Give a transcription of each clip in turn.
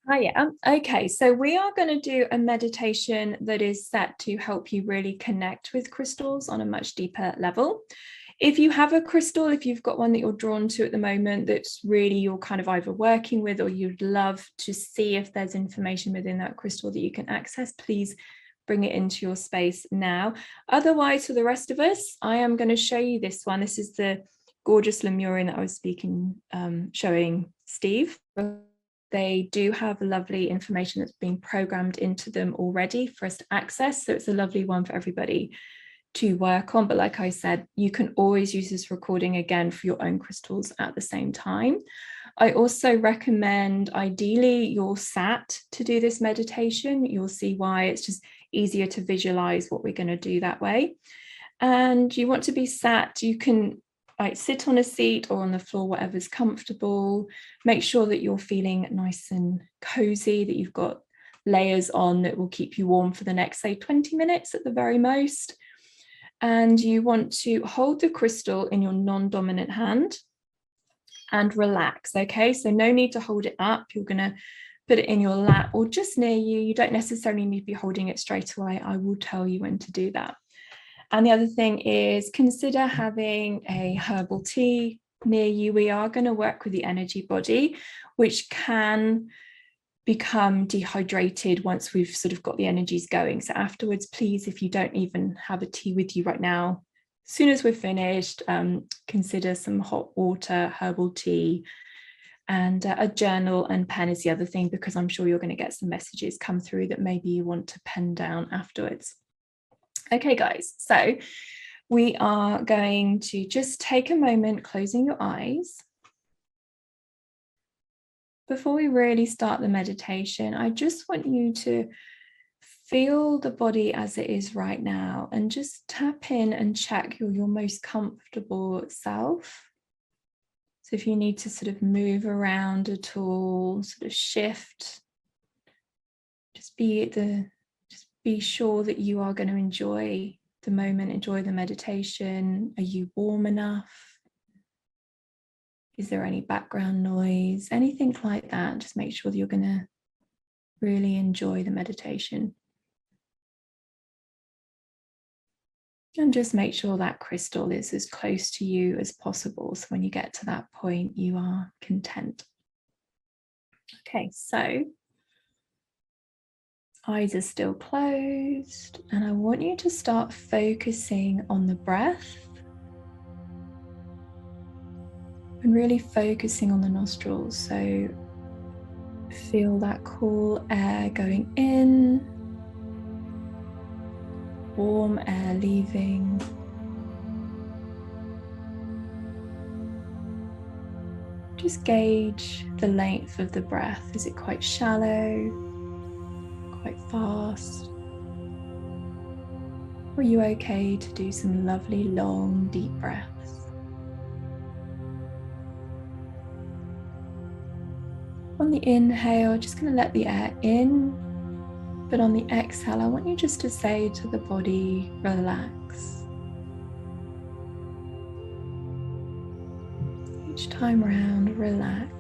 Hiya. Okay, so we are going to do a meditation that is set to help you really connect with crystals on a much deeper level. If you have a crystal, if you've got one that you're drawn to at the moment that's really you're kind of either working with, or you'd love to see if there's information within that crystal that you can access, please bring it into your space now. Otherwise, for the rest of us, I am going to show you this one. This is the gorgeous Lemurian that I was showing Steve. They do have lovely information that's being programmed into them already for us to access. So it's a lovely one for everybody to work on. But like I said, you can always use this recording again for your own crystals at the same time. I also recommend, ideally, you're sat to do this meditation. You'll see why. It's just easier to visualize what we're going to do that way. And you want to be sat, you can sit on a seat or on the floor, whatever's comfortable. Make sure that you're feeling nice and cozy, that you've got layers on that will keep you warm for the next, say, 20 minutes at the very most. And you want to hold the crystal in your non-dominant hand and relax, okay? So no need to hold it up. You're going to put it in your lap or just near you. You don't necessarily need to be holding it straight away. I will tell you when to do that. And the other thing is, consider having a herbal tea near you. We are going to work with the energy body, which can become dehydrated once we've sort of got the energies going. So afterwards, please, if you don't even have a tea with you right now, as soon as we're finished, consider some hot water, herbal tea, and a journal and pen is the other thing, because I'm sure you're going to get some messages come through that maybe you want to pen down afterwards. Okay, guys, so we are going to just take a moment, closing your eyes. Before we really start the meditation, I just want you to feel the body as it is right now and just tap in and check your most comfortable self. So if you need to sort of move around at all, sort of shift, just be sure that you are going to enjoy the moment, enjoy the meditation. Are you warm enough? Is there any background noise? Anything like that? Just make sure that you're going to really enjoy the meditation. And just make sure that crystal is as close to you as possible. So when you get to that point, you are content. Okay, so eyes are still closed, and I want you to start focusing on the breath and really focusing on the nostrils. So feel that cool air going in, warm air leaving. Just gauge the length of the breath. Is it quite shallow? Quite fast? Or are you okay to do some lovely long deep breaths? On the inhale, just going to let the air in, but on the exhale, I want you just to say to the body, relax. Each time round, relax.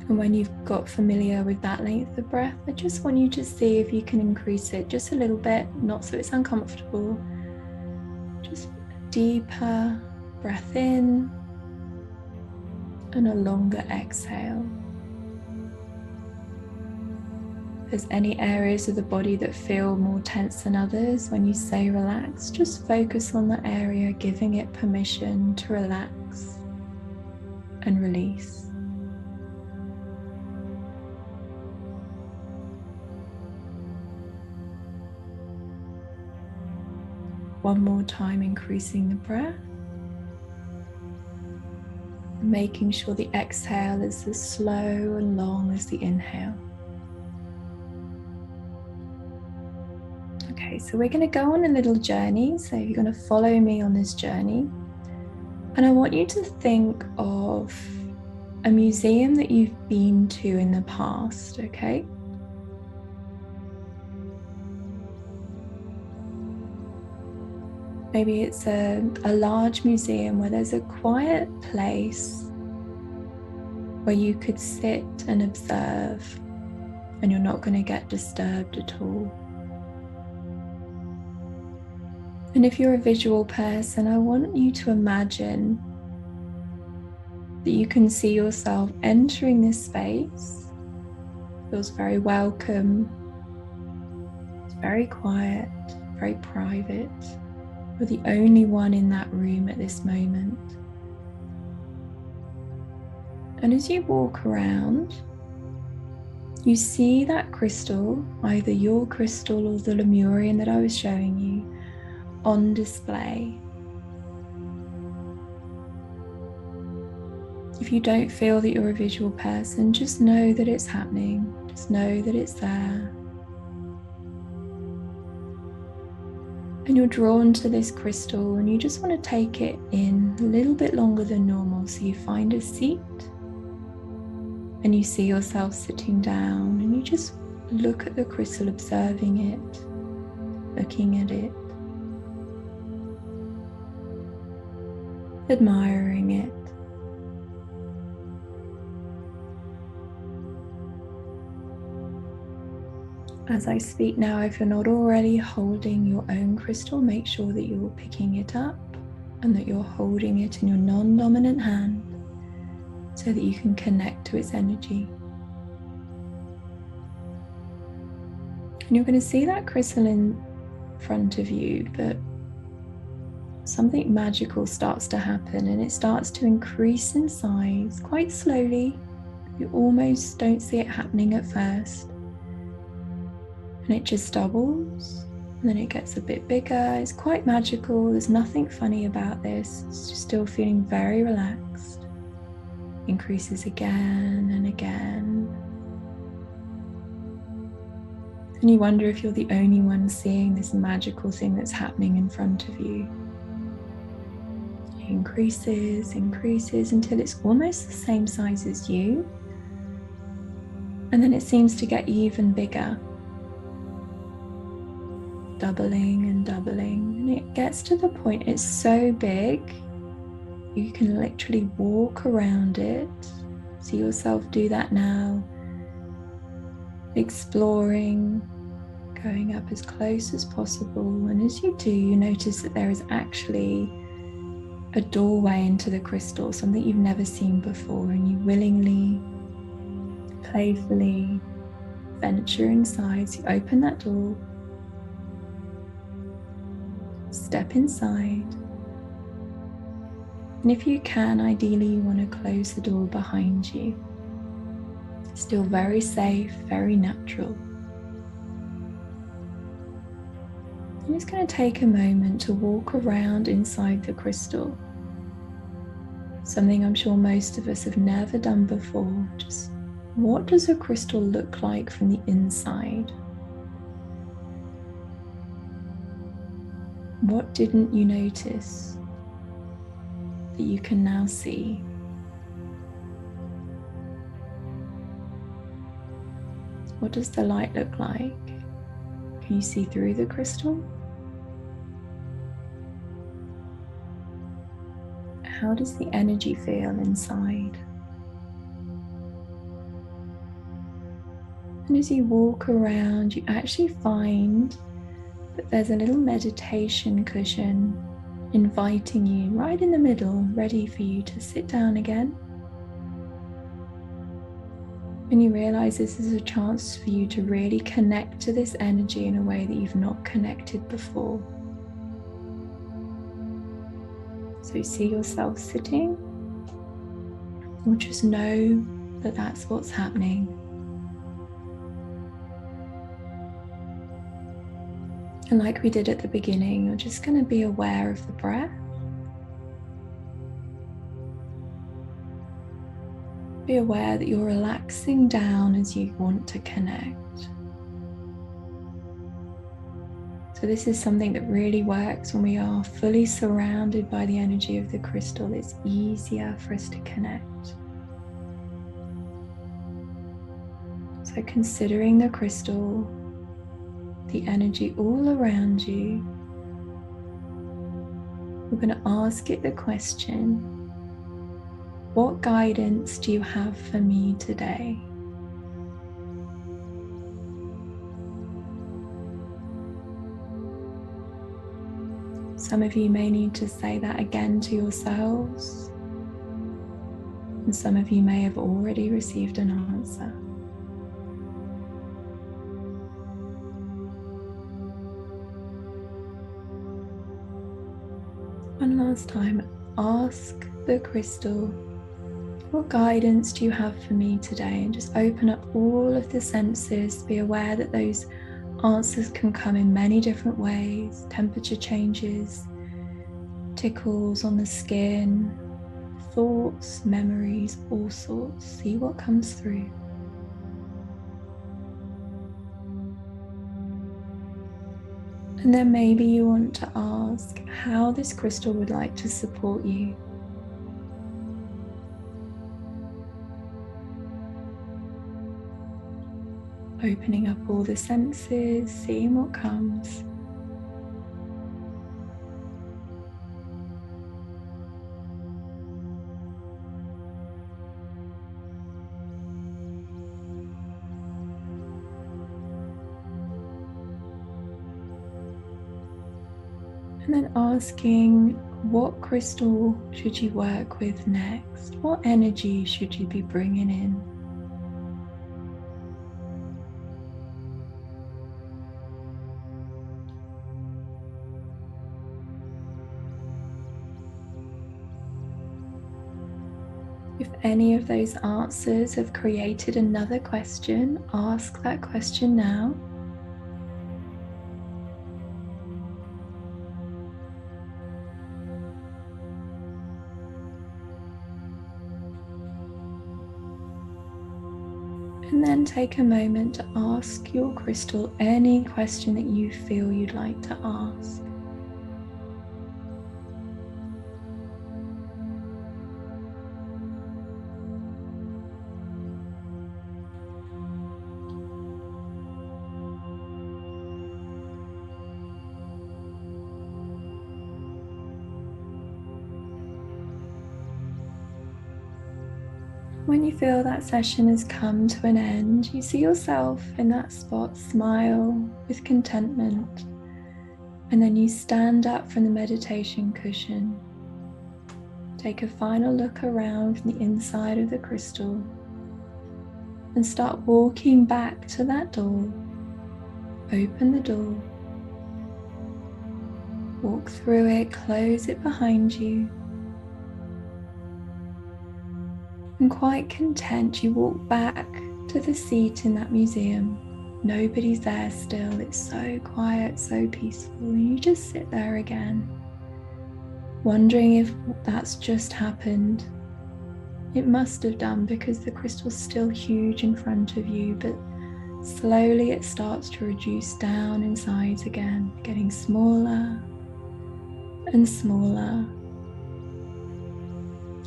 And when you've got familiar with that length of breath, I just want you to see if you can increase it just a little bit, not so it's uncomfortable. Just a deeper breath in and a longer exhale. If there's any areas of the body that feel more tense than others, when you say relax, just focus on the area, giving it permission to relax and release. One more time, increasing the breath, making sure the exhale is as slow and long as the inhale. Okay, so we're going to go on a little journey. So you're going to follow me on this journey. And I want you to think of a museum that you've been to in the past, okay? Maybe it's a large museum where there's a quiet place where you could sit and observe and you're not going to get disturbed at all. And if you're a visual person, I want you to imagine that you can see yourself entering this space. It feels very welcome. It's very quiet, very private. You're the only one in that room at this moment. And as you walk around, you see that crystal, either your crystal or the Lemurian that I was showing you, on display. If you don't feel that you're a visual person, just know that it's happening. Just know that it's there. And you're drawn to this crystal and you just want to take it in a little bit longer than normal. So you find a seat and you see yourself sitting down and you just look at the crystal, observing it, looking at it, admiring it. As I speak now, if you're not already holding your own crystal, make sure that you're picking it up and that you're holding it in your non-dominant hand so that you can connect to its energy. And you're going to see that crystal in front of you, but something magical starts to happen and it starts to increase in size quite slowly. You almost don't see it happening at first. And it just doubles, and then it gets a bit bigger. It's quite magical. There's nothing funny about this. It's just still feeling very relaxed. Increases again and again. And you wonder if you're the only one seeing this magical thing that's happening in front of you. It increases until it's almost the same size as you. And then it seems to get even bigger. Doubling and doubling, and it gets to the point it's so big you can literally walk around it. See yourself do that now, exploring, going up as close as possible, and as you do, you notice that there is actually a doorway into the crystal, something you've never seen before, and you willingly, playfully venture inside. So you open that door, step inside, and if you can, ideally you want to close the door behind you. Still very safe, very natural. I'm just going to take a moment to walk around inside the crystal. Something I'm sure most of us have never done before. Just what does a crystal look like from the inside? What didn't you notice that you can now see? What does the light look like? Can you see through the crystal? How does the energy feel inside? And as you walk around, you actually find that there's a little meditation cushion inviting you right in the middle, ready for you to sit down again. And you realize this is a chance for you to really connect to this energy in a way that you've not connected before. So you see yourself sitting, or just know that that's what's happening. And like we did at the beginning, you're just going to be aware of the breath. Be aware that you're relaxing down as you want to connect. So this is something that really works when we are fully surrounded by the energy of the crystal. It's easier for us to connect. So considering the crystal, the energy all around you, we're going to ask it the question, what guidance do you have for me today? Some of you may need to say that again to yourselves, and some of you may have already received an answer. One last time, ask the crystal, what guidance do you have for me today? And just open up all of the senses. Be aware that those answers can come in many different ways. Temperature changes, tickles on the skin, thoughts, memories, all sorts. See what comes through. And then maybe you want to ask how this crystal would like to support you. Opening up all the senses, seeing what comes. And then asking, what crystal should you work with next? What energy should you be bringing in? If any of those answers have created another question, ask that question now. And then take a moment to ask your crystal any question that you feel you'd like to ask. When you feel that session has come to an end, you see yourself in that spot, smile with contentment, and then you stand up from the meditation cushion. Take a final look around from the inside of the crystal and start walking back to that door. Open the door, walk through it, close it behind you. And quite content, you walk back to the seat in that museum. Nobody's there still. It's so quiet, so peaceful. And you just sit there again, wondering if that's just happened. It must have done, because the crystal's still huge in front of you, but slowly it starts to reduce down in size again, getting smaller and smaller,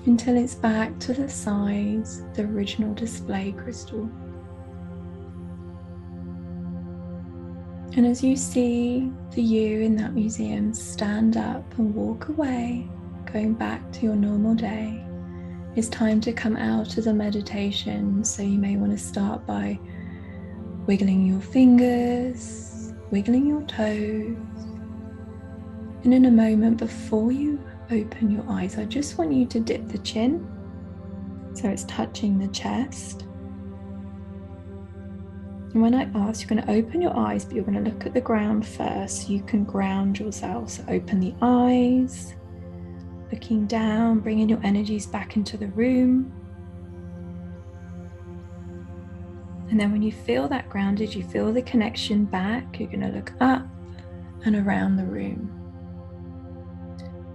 until it's back to the size of the original display crystal. And as you see the you in that museum stand up and walk away, going back to your normal day, it's time to come out of the meditation. So you may want to start by wiggling your fingers, wiggling your toes. And in a moment, before you open your eyes, I just want you to dip the chin so it's touching the chest. And when I ask, you're going to open your eyes, but you're going to look at the ground first so you can ground yourself. So open the eyes, looking down, bringing your energies back into the room. And then when you feel that grounded, you feel the connection back, you're going to look up and around the room.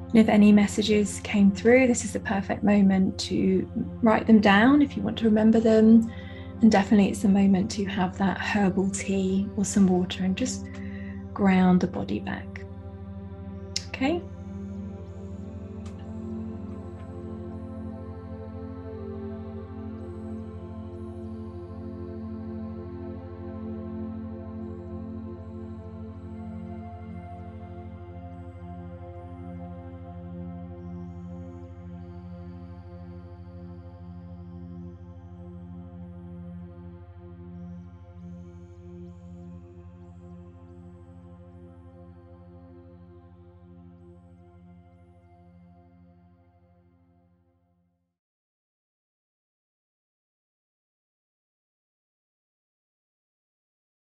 And if any messages came through, this is the perfect moment to write them down if you want to remember them. And definitely it's a moment to have that herbal tea or some water and just ground the body back. Okay?